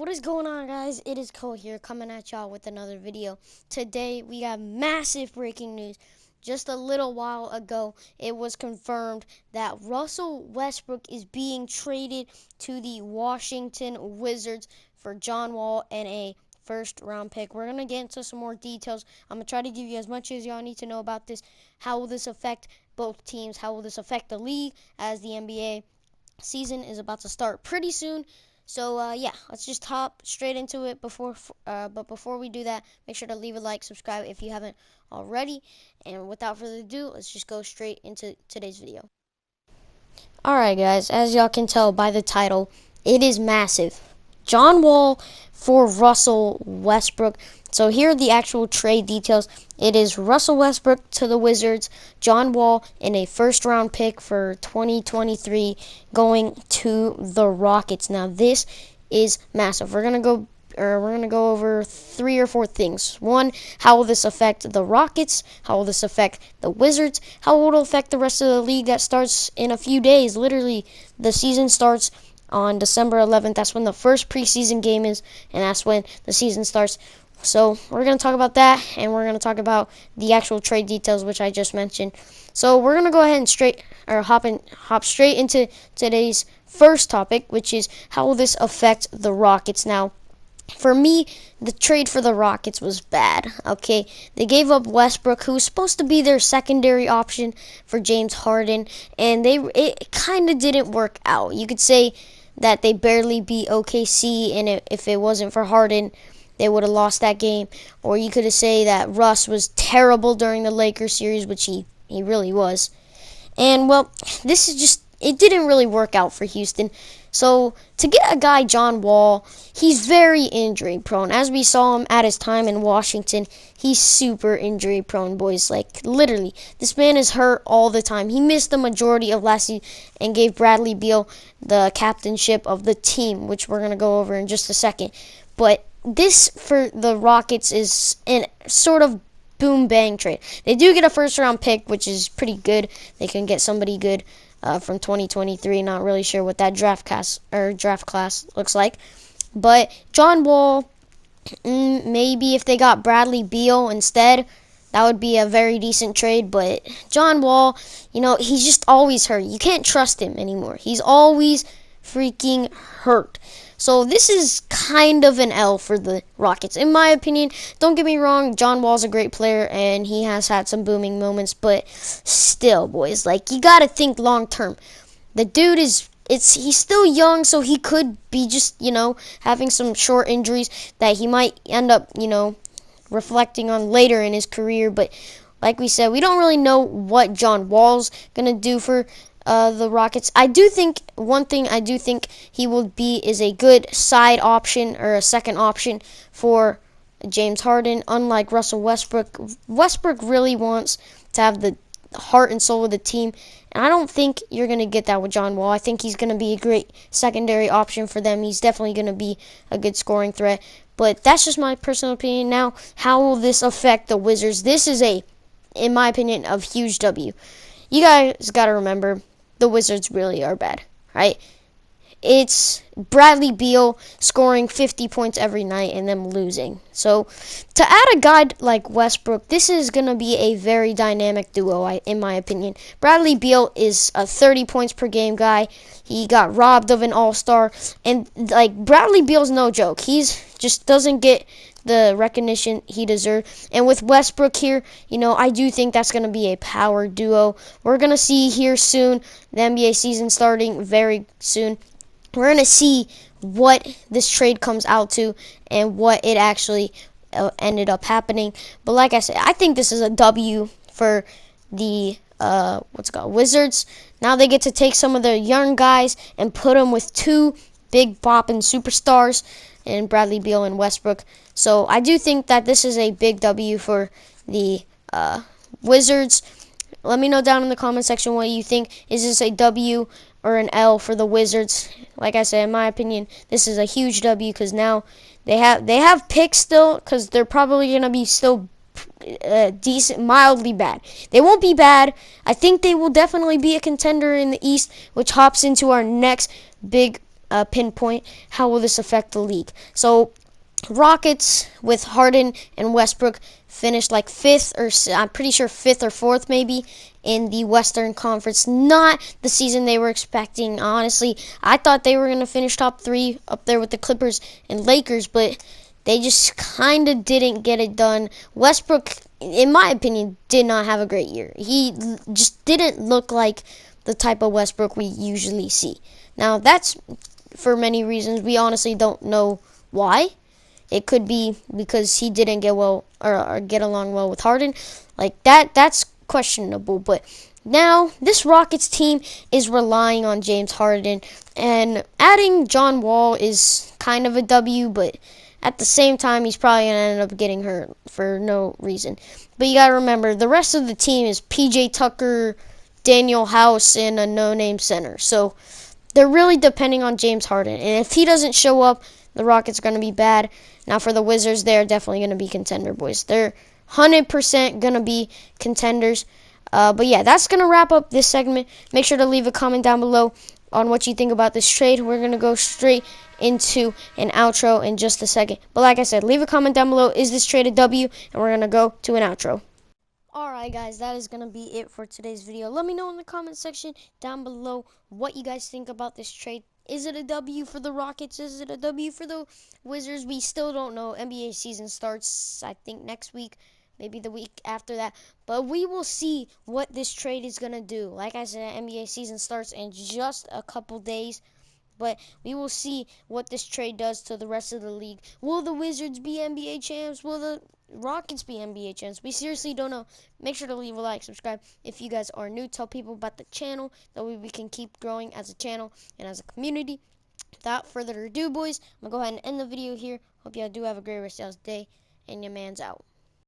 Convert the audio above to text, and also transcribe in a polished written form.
What is going on, guys? It is Cole here coming at y'all with another video. Today we got massive breaking news. Just a little while ago it was confirmed that Russell Westbrook is being traded to the Washington Wizards for John Wall and a first round pick. We're going to get into some more details. I'm going to try to give you as much as y'all need to know about this. How will this affect both teams? How will this affect the league, as the NBA season is about to start pretty soon? So yeah, let's just hop straight into it. But before we do that, make sure to leave a like, subscribe if you haven't already. And without further ado, let's just go straight into today's video. Alright guys, as y'all can tell by the title, it is massive. John Wall for Russell Westbrook. So here are the actual trade details. It is Russell Westbrook to the Wizards, John Wall in a first round pick for 2023 going to the Rockets. Now this is massive. We're gonna go over 3 or 4 things. One, how will this affect the Rockets? How will this affect the Wizards? How will it affect the rest of the league that starts in a few days? Literally, the season starts on December 11th. That's when the first preseason game is, and that's when the season starts. So we're going to talk about that, and we're going to talk about the actual trade details, which I just mentioned. So we're going to go ahead and hop straight into today's first topic, which is how will this affect the Rockets. Now, for me, the trade for the Rockets was bad, okay? They gave up Westbrook, who was supposed to be their secondary option, for James Harden, and it kind of didn't work out. You could say that they barely beat OKC, and if it wasn't for Harden, they would have lost that game. Or you could say that Russ was terrible during the Lakers series, which he really was. And, well, it didn't really work out for Houston. So to get a guy, John Wall, he's very injury prone. As we saw him at his time in Washington, he's super injury prone, boys. Like, literally, this man is hurt all the time. He missed the majority of last season and gave Bradley Beal the captainship of the team, which we're going to go over in just a second. But this, for the Rockets, is an sort of boom bang trade. They do get a first round pick, which is pretty good. They can get somebody good from 2023. Not really sure what that draft class looks like. But John Wall, maybe if they got Bradley Beal instead, that would be a very decent trade. But John Wall, he's just always hurt. You can't trust him anymore. He's always freaking hurt. So this is kind of an L for the Rockets, in my opinion. Don't get me wrong, John Wall's a great player, and he has had some booming moments, but still, boys, like, you gotta think long term. The dude he's still young, so he could be just, having some short injuries that he might end up, reflecting on later in his career. But like we said, we don't really know what John Wall's gonna do for the Rockets. One thing I do think he will be is a good side option or a second option for James Harden. Unlike Russell Westbrook, Westbrook really wants to have the heart and soul of the team, and I don't think you're going to get that with John Wall. I think he's going to be a great secondary option for them. He's definitely going to be a good scoring threat, but that's just my personal opinion. Now, how will this affect the Wizards? This is in my opinion, a huge W. You guys got to remember, the Wizards really are bad, right? It's Bradley Beal scoring 50 points every night and them losing. So to add a guy like Westbrook, this is going to be a very dynamic duo, in my opinion. Bradley Beal is a 30 points per game guy. He got robbed of an all-star. And, like, Bradley Beal's no joke. He's just doesn't get the recognition he deserves. And with Westbrook here, I do think that's going to be a power duo. We're going to see here soon, the NBA season starting very soon. We're going to see what this trade comes out to and what it actually ended up happening. But like I said, I think this is a W for the Wizards. Now they get to take some of the young guys and put them with 2 big bopping superstars in Bradley Beal and Westbrook. So I do think that this is a big W for the Wizards. Let me know down in the comment section what you think. Is this a W or an L for the Wizards? Like I said, in my opinion, this is a huge W because now they have picks still, because they're probably going to be still decent, mildly bad. They won't be bad. I think they will definitely be a contender in the East, which hops into our next big pinpoint how will this affect the league. So Rockets with Harden and Westbrook finished like fifth, or I'm pretty sure fifth or fourth maybe in the Western Conference. Not the season they were expecting. Honestly, I thought they were going to finish top three up there with the Clippers and Lakers, but they just kind of didn't get it done. Westbrook, in my opinion, did not have a great year. He just didn't look like the type of Westbrook we usually see. Now, that's for many reasons. We honestly don't know why. It could be because he didn't get well or get along well with Harden. Like that's questionable. But now this Rockets team is relying on James Harden, and adding John Wall is kind of a W, but at the same time he's probably going to end up getting hurt for no reason. But you got to remember, the rest of the team is PJ Tucker, Daniel House, and a no-name center. So they're really depending on James Harden. And if he doesn't show up, the Rockets are going to be bad. Now for the Wizards, they're definitely going to be contender boys. They're 100% going to be contenders. But yeah, that's going to wrap up this segment. Make sure to leave a comment down below on what you think about this trade. We're going to go straight into an outro in just a second. But like I said, leave a comment down below. Is this trade a W? And we're going to go to an outro. Alright guys, that is going to be it for today's video. Let me know in the comment section down below what you guys think about this trade. Is it a W for the Rockets? Is it a W for the Wizards? We still don't know. NBA season starts, I think, next week, maybe the week after that. But we will see what this trade is going to do. Like I said, NBA season starts in just a couple days. But we will see what this trade does to the rest of the league. Will the Wizards be NBA champs? Will the Rockets be NBA champs? We seriously don't know. Make sure to leave a like, subscribe. If you guys are new, tell people about the channel. That way we can keep growing as a channel and as a community. Without further ado, boys, I'm going to go ahead and end the video here. Hope y'all do have a great rest of y'all's day. And your man's out.